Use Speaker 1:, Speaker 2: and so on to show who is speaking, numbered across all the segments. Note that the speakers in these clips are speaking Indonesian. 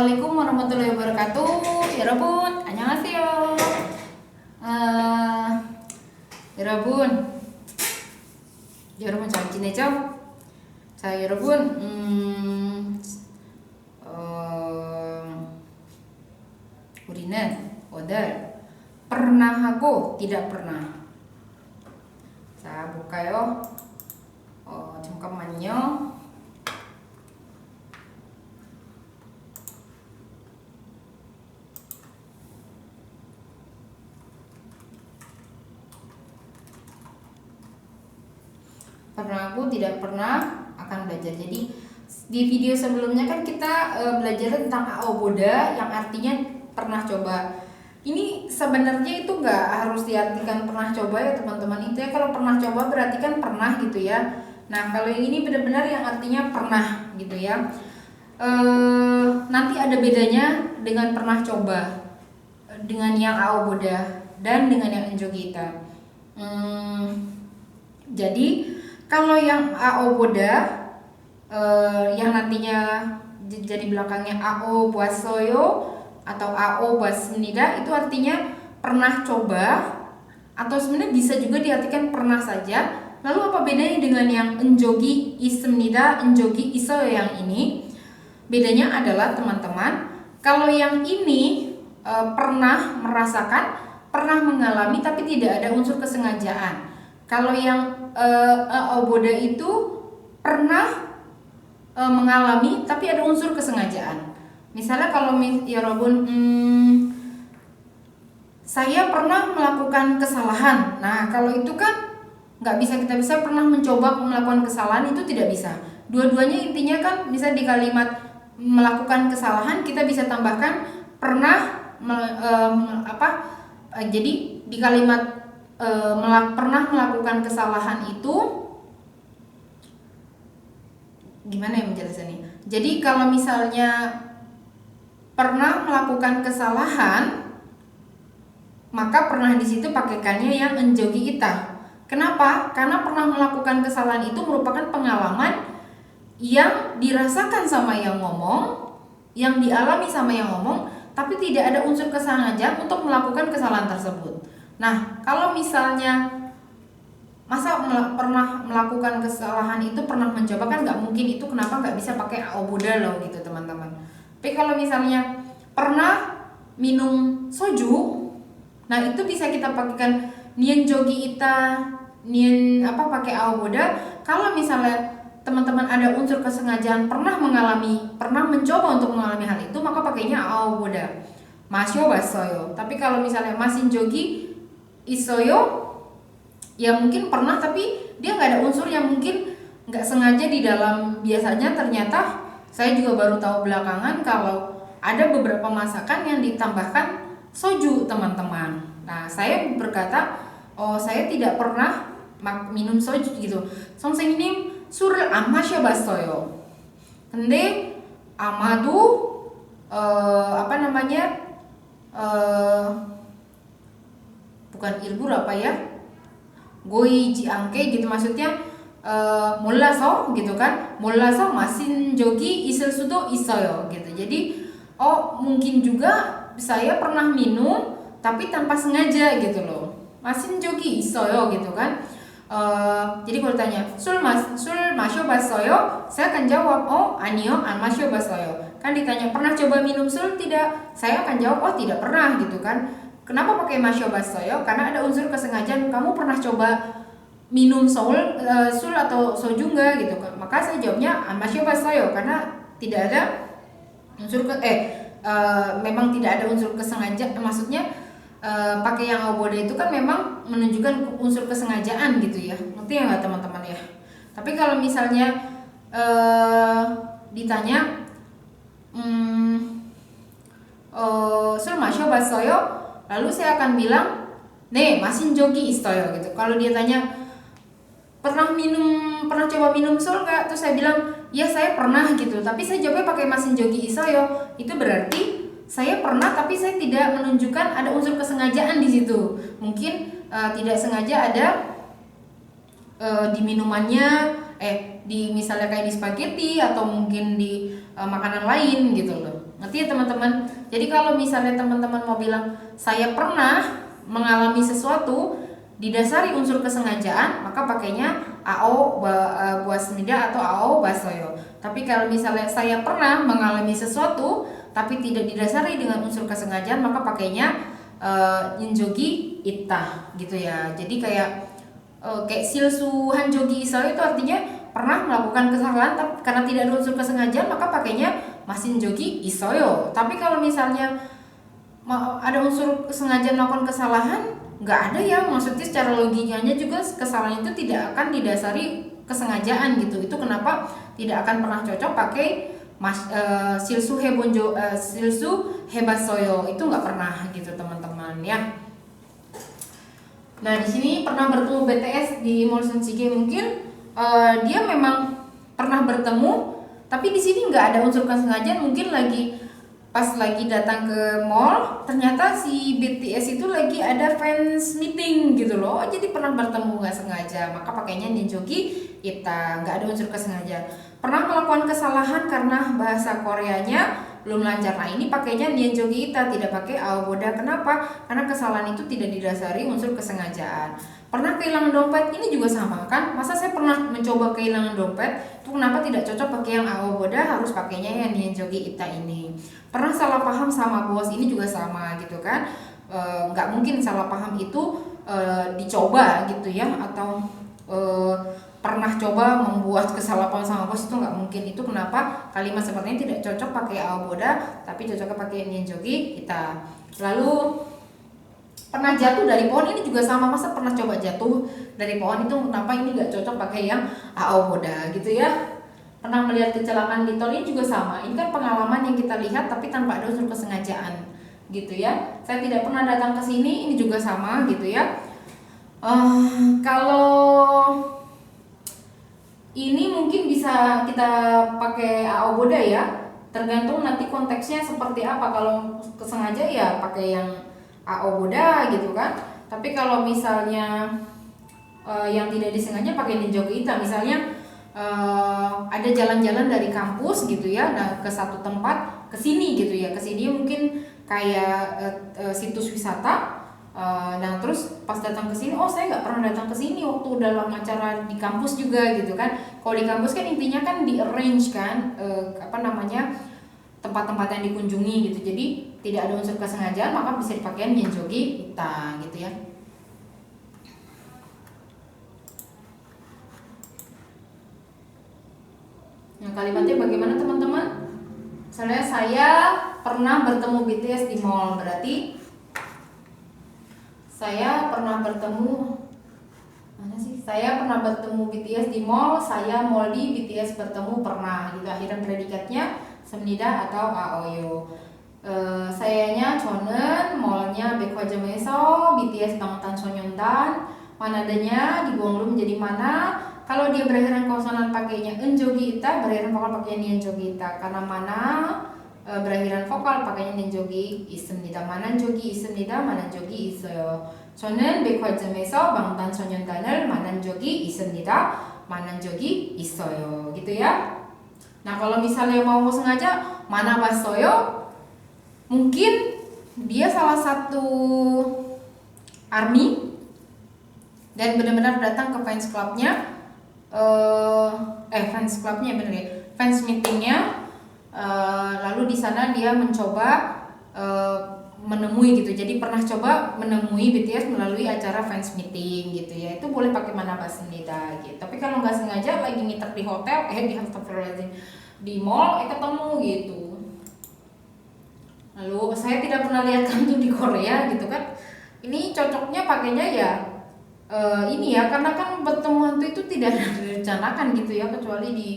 Speaker 1: Assalamualaikum warahmatullahi wabarakatuh. 여러분, 안녕하세요. 여러분, 잘 지내죠? 자, 여러분, 우리는 오늘 pernah 하고 tidak pernah. 자, 볼까요? 잠깐만요. Pernah aku tidak pernah akan belajar. Jadi di video sebelumnya kan kita belajar tentang aoboda yang artinya pernah coba. Ini sebenarnya itu nggak harus diartikan pernah coba ya teman-teman. Itu ya kalau pernah coba berarti kan pernah gitu ya. Nah kalau yang ini benar-benar yang artinya pernah gitu ya. Nanti ada bedanya dengan pernah coba, dengan yang aoboda dan dengan yang enjogita. Jadi kalau yang aoboda yang nantinya jadi belakangnya ao buasoyo atau ao basmnida itu artinya pernah coba, atau sebenarnya bisa juga diartikan pernah saja. Lalu apa bedanya dengan yang enjogi ismnida, enjogi isoyo yang ini? Bedanya adalah teman-teman, kalau yang ini pernah merasakan, pernah mengalami tapi tidak ada unsur kesengajaan. Kalau yang aoboda itu pernah mengalami tapi ada unsur kesengajaan. Misalnya kalau saya pernah melakukan kesalahan. Nah kalau itu kan nggak bisa kita pernah mencoba melakukan kesalahan, itu tidak bisa. Dua-duanya intinya kan bisa di kalimat melakukan kesalahan kita bisa tambahkan pernah jadi di kalimat pernah melakukan kesalahan itu gimana ya menjelaskannya? Jadi kalau misalnya pernah melakukan kesalahan, maka pernah di situ pakaikannya yang enjogi ita. Kenapa? Karena pernah melakukan kesalahan itu merupakan pengalaman yang dirasakan sama yang ngomong, yang dialami sama yang ngomong, tapi tidak ada unsur kesengajaan untuk melakukan kesalahan tersebut. Nah, kalau misalnya masa pernah melakukan kesalahan itu pernah mencoba, kan nggak mungkin, itu kenapa nggak bisa pakai aoboda loh gitu teman-teman. Tapi kalau misalnya pernah minum soju, nah itu bisa kita pakaikan nien jogi ita, nien pakai aoboda. Kalau misalnya teman-teman ada unsur kesengajaan pernah mencoba untuk mengalami hal itu, maka pakainya aoboda. Masyo basoyo. Tapi kalau misalnya masin jogi isoyo, ya mungkin pernah tapi dia nggak ada unsur yang mungkin nggak sengaja di dalam. Biasanya ternyata saya juga baru tahu belakangan kalau ada beberapa masakan yang ditambahkan soju teman-teman. Nah saya berkata, oh saya tidak pernah minum soju gitu. 선생님 술을 안 마셔봤어요. 근데 아마도 bukan 일부러 고이지 않게 gitu, maksudnya 몰라서 gitu kan, 몰라서 마신 적이 있을 수도 있어요 gitu. Jadi mungkin juga saya pernah minum tapi tanpa sengaja gitu loh, 마신 적이 있어요 gitu kan. Jadi kalau tanya 술 마셔봤어요, saya akan jawab 아니요 안 마셔봤어요. Kan ditanya pernah coba minum sul tidak, saya akan jawab tidak pernah gitu kan. Kenapa pakai masyobassoyo? Karena ada unsur kesengajaan. Kamu pernah coba minum sul atau soju enggak gitu kan? Maka saya jawabnya masyobassoyo karena tidak ada unsur memang tidak ada unsur kesengajaan. Maksudnya pakai yang aoboda itu kan memang menunjukkan unsur kesengajaan gitu ya. Ngerti ya nggak teman-teman ya? Tapi kalau misalnya ditanya 술 마셔봤어요? Lalu saya akan bilang, 네, 마신 적이 있어요 gitu. Kalau dia tanya, pernah coba minum sul nggak? Terus saya bilang, ya saya pernah gitu. Tapi saya jawabnya pakai masin jogi isoyo. Itu berarti saya pernah, tapi saya tidak menunjukkan ada unsur kesengajaan di situ. Mungkin tidak sengaja ada di minumannya, di misalnya kayak di spaghetti atau mungkin di makanan lain gitu loh. Ngerti ya teman-teman? Jadi kalau misalnya teman-teman mau bilang saya pernah mengalami sesuatu didasari unsur kesengajaan, maka pakainya AO buasmida atau AO basoyo. Tapi kalau misalnya saya pernah mengalami sesuatu tapi tidak didasari dengan unsur kesengajaan, maka pakainya injogi ita gitu ya. Jadi kayak silsu hanjogi isoyo itu artinya pernah melakukan kesalahan tapi karena tidak ada unsur kesengajaan, maka pakainya masin jogi isoyo. Tapi kalau misalnya ada unsur kesengajaan melakukan kesalahan, nggak ada ya, maksudnya secara logikanya juga kesalahan itu tidak akan didasari kesengajaan gitu. Itu kenapa tidak akan pernah cocok pakai silsu hebasoyo, itu nggak pernah gitu teman-teman ya. Nah di sini pernah bertemu BTS di Mall Sensige, mungkin dia memang pernah bertemu, tapi di sini nggak ada unsur kesengajaan. Mungkin pas lagi datang ke mall, ternyata si BTS itu lagi ada fans meeting gitu loh. Jadi pernah bertemu nggak sengaja, maka pakainya ninjogi ita, nggak ada unsur kesengajaan. Pernah melakukan kesalahan karena bahasa Koreanya belum lancar. Nah ini pakainya ninjogi ita, tidak pakai aoboda. Kenapa? Karena kesalahan itu tidak didasari unsur kesengajaan. Pernah kehilangan dompet, ini juga sama kan? Masa saya pernah mencoba kehilangan dompet, itu kenapa tidak cocok pakai yang aoboda, harus pakainya yang ninjogi ita ini. Pernah salah paham sama bos, ini juga sama gitu kan? Nggak mungkin salah paham itu dicoba gitu ya, atau pernah coba membuat kesalahpahaman sama bos, itu nggak mungkin. Itu kenapa kalimat seperti ini tidak cocok pakai aoboda, tapi cocoknya pakai ninjogi ita. Lalu pernah jatuh dari pohon, ini juga sama. Masa pernah coba jatuh dari pohon, itu kenapa ini nggak cocok pakai yang aoboda gitu ya. Pernah melihat kecelakaan di tol, ini juga sama. Ini kan pengalaman yang kita lihat tapi tanpa ada unsur kesengajaan gitu ya. Saya tidak pernah datang ke sini, ini juga sama gitu ya. Kalau ini mungkin bisa kita pakai aoboda ya, tergantung nanti konteksnya seperti apa. Kalau kesengaja ya pakai yang aoboda gitu kan. Tapi kalau misalnya yang tidak disengaja pakai ninjogi ita, misalnya ada jalan-jalan dari kampus gitu ya, nah ke satu tempat, ke sini gitu ya, ke sini mungkin kayak situs wisata. Nah terus pas datang ke sini, oh saya nggak pernah datang ke sini waktu dalam acara di kampus juga gitu kan. Kalau di kampus kan intinya kan di arrange kan tempat-tempat yang dikunjungi gitu. Jadi tidak ada unsur kesengajaan, maka bisa dipakai ninjogi ita gitu ya. Nah kalimatnya bagaimana teman-teman? Misalnya saya pernah bertemu BTS di mall, berarti saya pernah bertemu BTS di mall, saya moldi BTS bertemu pernah gitu. Akhiran predikatnya semnida atau aoyo. Sayanya 저는 mallnya 백화점에서 BTS 방탄 소년단, manadanya di Guanglu menjadi mana. Kalau dia berakhiran konsonan pakainya enjogi ita, berakhiran vokal pakainya ninjogi ita. Karena mana berakhiran vokal pakainya ninjogi 있습니다. 만한족이 있습니다. 만한족이 있어요. 저는 백화점에서 방탄소년단을 만난 적이 있습니다. 만난 적이 있어요. gitu ya. Nah kalau misalnya mau sengaja mana basoyo, mungkin dia salah satu army dan benar-benar datang ke fans clubnya, fans meetingnya. Lalu di sana dia mencoba menemui gitu. Jadi pernah coba menemui BTS melalui acara fans meeting gitu ya. Itu boleh pakai mana basenida gitu. Tapi kalau nggak sengaja lagi nginep di hotel, di mall, ketemu gitu. Lalu saya tidak pernah lihat kantu di Korea gitu kan. Ini cocoknya pakainya ya ini ya, karena kan pertemuan itu tidak direncanakan gitu ya, kecuali di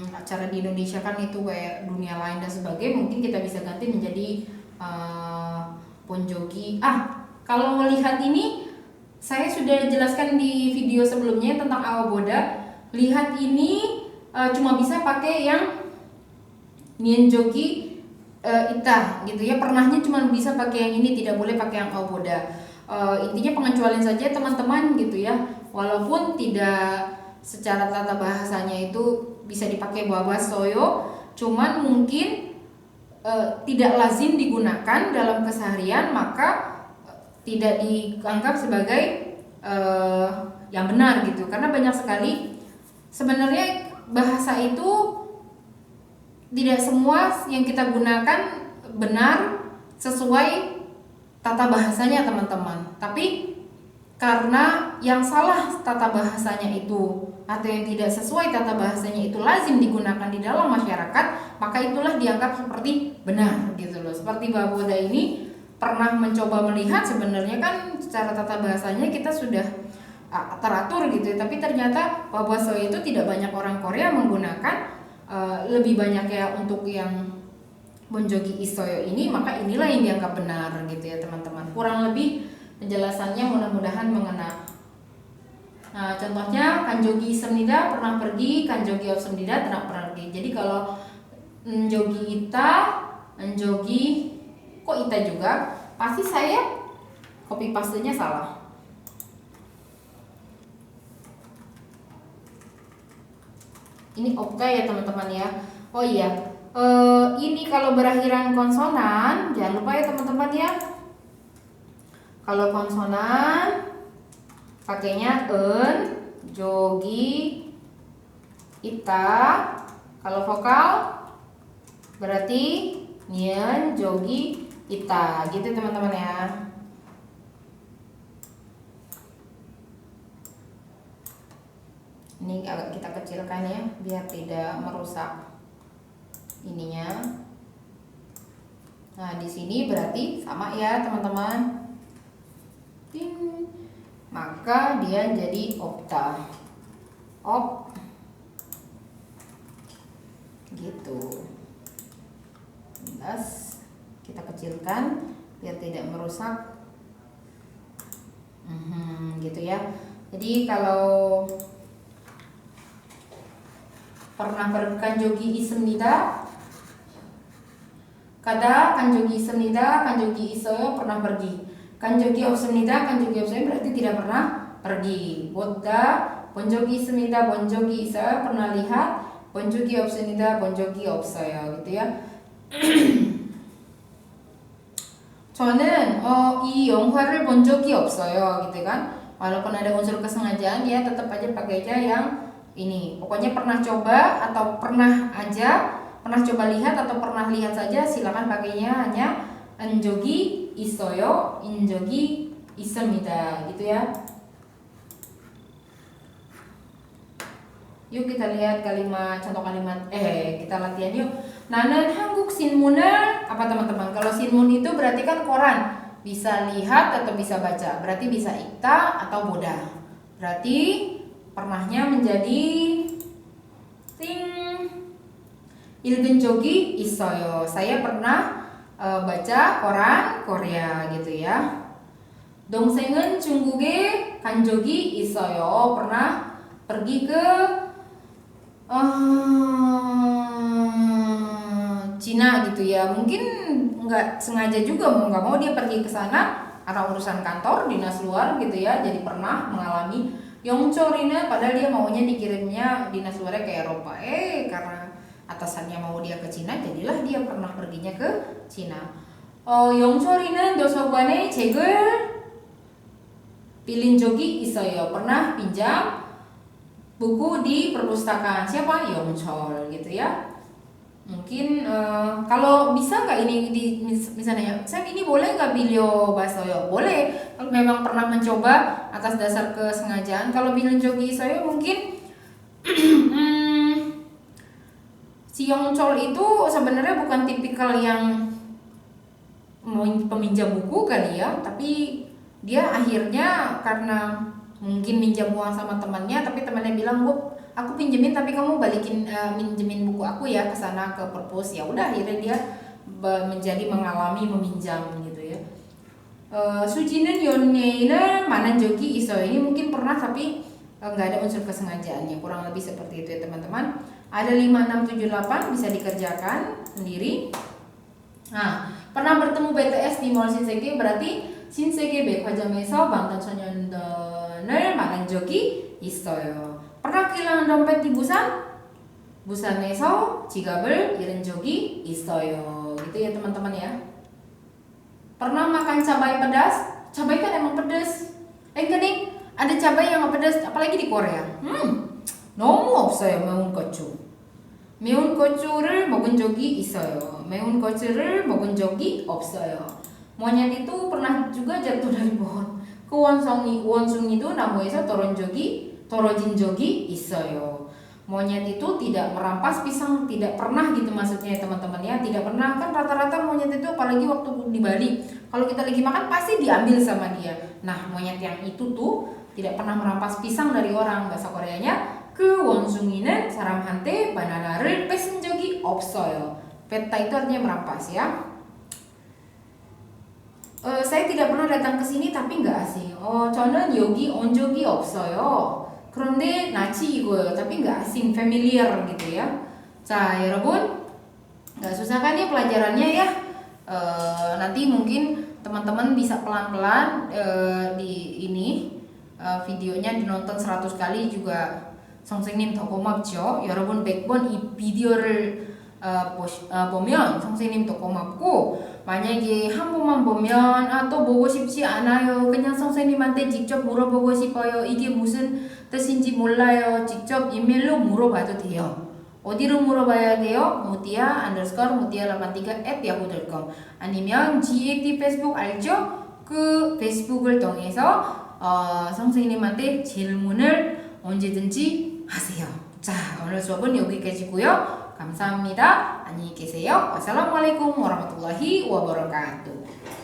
Speaker 1: acara di Indonesia kan itu kayak dunia lain dan sebagainya, mungkin kita bisa ganti menjadi ponjogi. Kalau melihat ini saya sudah jelaskan di video sebelumnya tentang aoboda. Lihat ini cuma bisa pakai yang ninjogi ita gitu ya. Pernahnya cuma bisa pakai yang ini, tidak boleh pakai yang aoboda. Intinya pengecualian saja teman-teman gitu ya. Walaupun tidak secara tata bahasanya itu bisa dipakai babasoyo, cuman mungkin tidak lazim digunakan dalam keseharian, maka tidak dianggap sebagai yang benar gitu. Karena banyak sekali sebenarnya bahasa itu tidak semua yang kita gunakan benar sesuai tata bahasanya teman-teman. Tapi karena yang salah tata bahasanya itu atau yang tidak sesuai tata bahasanya itu lazim digunakan di dalam masyarakat, maka itulah dianggap seperti benar gitu loh. Seperti Mbak Boda ini pernah mencoba melihat sebenarnya kan secara tata bahasanya kita sudah teratur gitu, tapi ternyata bahasa itu tidak banyak orang Korea menggunakan, lebih banyak ya untuk yang bonjogi isoyo ini, maka inilah yang dianggap benar gitu ya teman-teman. Kurang lebih penjelasannya mudah-mudahan mengena. Nah, contohnya kanjogi issemnida pernah pergi, kanjogi 없습니다 tidak pernah pergi. Jadi kalau enjogi ita, enjogi kok ita juga, pasti saya copy paste-nya salah. Ini opta ya teman-teman ya. Oh iya, ini kalau berakhiran konsonan, jangan lupa ya teman-teman ya. Kalau konsonan pakainya en, jogi, ita. Kalau vokal berarti nyen, jogi, ita. Gitu teman-teman ya. Ini agak kita kecilkan ya biar tidak merusak ininya. Nah, di sini berarti sama ya teman-teman. Maka dia jadi opta. Op gitu. Jelas kita kecilkan biar tidak merusak. Gitu ya. Jadi kalau pernah kanjogi issemnida, kada kanjogi issemnida, kanjogi isoyo pernah pergi. Kanjogi 없습니다, kanjogi 없어요 berarti tidak pernah pergi. Boda, bonjogi 있습니다, bonjogi 있어요 pernah lihat, bonjogi 없습니다, bonjogi 없어요 gitu ya. 저는 이 영화를 본 적이 없어요 gitu kan. Walaupun ada unsur kesengajaan ya tetap aja pakainya yang ini. Pokoknya pernah coba atau pernah coba lihat atau pernah lihat saja, silakan pakainya hanya enjogi isoyo, injogi issemnida gitu ya. Yuk kita lihat contoh kalimat kita latihan yuk. 나는 한국 신문을 apa teman-teman? Kalau sinmun itu berarti kan koran, bisa lihat atau bisa baca. Berarti bisa ikta atau boda. Berarti pernahnya menjadi 읽은 적이 있어요. Saya pernah baca koran Korea gitu ya. 동생은 중국에 간 적이 있어요. Pernah pergi ke Cina gitu ya. Mungkin nggak sengaja juga, mau nggak mau dia pergi ke sana karena urusan kantor, dinas luar gitu ya. Jadi pernah mengalami Yongchorina, padahal dia maunya dikirimnya dinas luarnya ke Eropa. Karena atasannya mau dia ke Cina, jadilah dia pernah perginya ke Cina. 영철이는 도서관에 책을 빌린 적이 있어요. Pernah pinjam buku di perpustakaan siapa? Yongchol gitu ya. Mungkin kalau bisa nggak ini misalnya, Sam ini boleh nggak beliau basoyo? Boleh, memang pernah mencoba atas dasar kesengajaan. Kalau bilin jogi saya mungkin si Yongchol itu sebenarnya bukan tipikal yang peminjam buku kali ya, tapi dia akhirnya karena mungkin minjam uang sama temannya, tapi temannya bilang, "Bu, aku pinjemin tapi kamu balikin minjemin buku aku ya ke sana ke perpus." Ya udah, akhirnya dia menjadi mengalami meminjam gitu ya. 수지는 연예인을 만난 적이 있어요. Ini mungkin pernah tapi nggak ada unsur kesengajaannya, kurang lebih seperti itu ya teman-teman. Ada 5, 6, 7, 8 bisa dikerjakan sendiri. Nah, pernah bertemu BTS di Mall Shinsegae berarti 신세계 백화점에서 방탄소년단을 만난 적이 있어요. pernah kehilangan dompet di Busan? 부산에서 지갑을 잃은 적이 있어요. gitu gitu ya teman-teman ya. Pernah makan cabai pedas? Cabai kan emang pedas. Enggak nih, ada cabai yang nggak pedas, apalagi di Korea. 너무 없어요 매운 고추. 매운 고추를 먹은 적이 있어요. 매운 고추를 먹은 적이 없어요. Monyet itu pernah juga jatuh dari pohon. Ke 원숭이도 나무에서 떨어진 적이 있어요. Monyet itu tidak merampas pisang, tidak pernah gitu maksudnya teman-teman ya, tidak pernah. Kan rata-rata monyet itu apalagi waktu di Bali, kalau kita lagi makan pasti diambil sama dia. Nah monyet yang itu tuh tidak pernah merampas pisang dari orang. Bahasa Koreanya 그 원숭이는 사람한테 바나나를 뺏은 적이 없어요. 뺏다 itu artinya merampas ya. Saya tidak pernah datang ke sini tapi nggak asing. 저는 여기 온 적이 없어요. 그런데 낯이 익어요. tapi nggak asing, familiar gitu ya. 자, 여러분, nggak susah kan ya pelajarannya ya? Nanti mungkin teman-teman bisa pelan-pelan di ini videonya dinonton 100 kali juga 선생님 더 고맙죠. 여러분 100번 이 비디오를 보면 선생님 더 고맙고, 만약에 한 번만 보면 또 보고 싶지 않아요, 그냥 선생님한테 직접 물어보고 싶어요, 이게 무슨 뜻인지 몰라요, 직접 이메일로 물어봐도 돼요. 어디로 물어봐야 돼요? mutia_mutia83@yahoo.com 아니면 GAT 페이스북 알죠? 그 페이스북을 통해서 선생님한테 질문을 언제든지 하세요. 자, 오늘 수업은 여기까지고요. 감사합니다. 안녕히 계세요. wassalamualaikum warahmatullahi wabarakatuh.